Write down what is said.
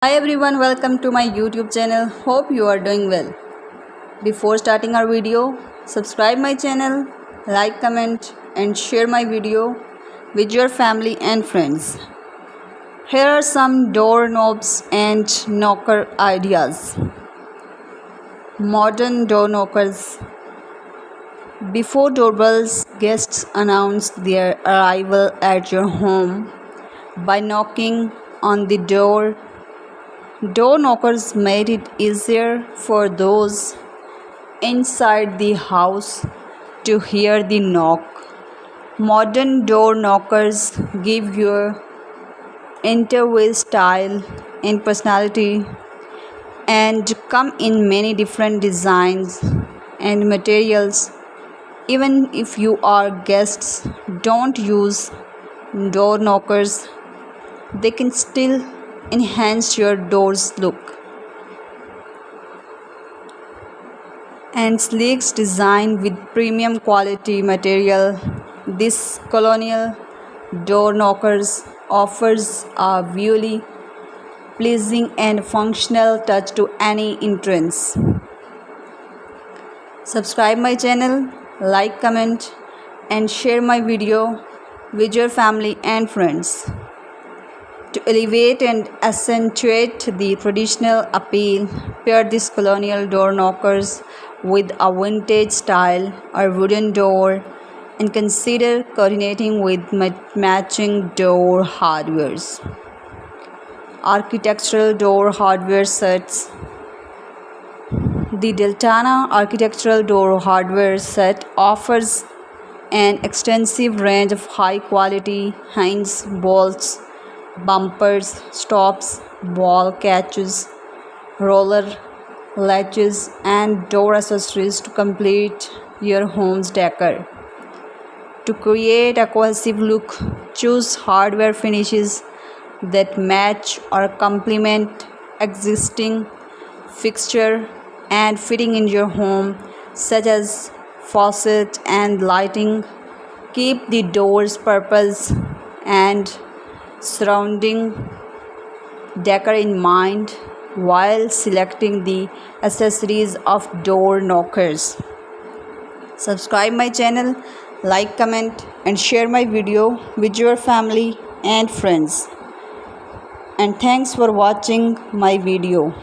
Hi everyone, welcome to my YouTube channel. Hope you are doing well. Before starting our video, subscribe my channel, like, comment and share my video with your family and friends. Here are some door knobs and knocker ideas. Modern door knockers. Before doorbells, guests announce their arrival at your home by knocking on the door. Door knockers made it easier for those inside the house to hear the knock. Modern door knockers give your entryway style and personality and come in many different designs and materials. Even if you are guests don't use door knockers, they can still enhance your door's look. And sleek design with premium quality material, this colonial door knockers offers a visually pleasing and functional touch to any entrance. Subscribe my channel, like, comment and share my video with your family and friends. To elevate and accentuate the traditional appeal, pair these colonial door knockers with a vintage style or wooden door and consider coordinating with matching door hardwares. Architectural door hardware sets. The Deltana architectural door hardware set offers an extensive range of high quality hinges, bolts, bumpers, stops, ball catches, roller latches and door accessories to complete your home's decor. To create a cohesive look, choose hardware finishes that match or complement existing fixture and fitting in your home, such as faucet and lighting. Keep the door's purpose and surrounding decor in mind while selecting the accessories of door knockers. Subscribe my channel, like, comment and share my video with your family and friends. And thanks for watching my video.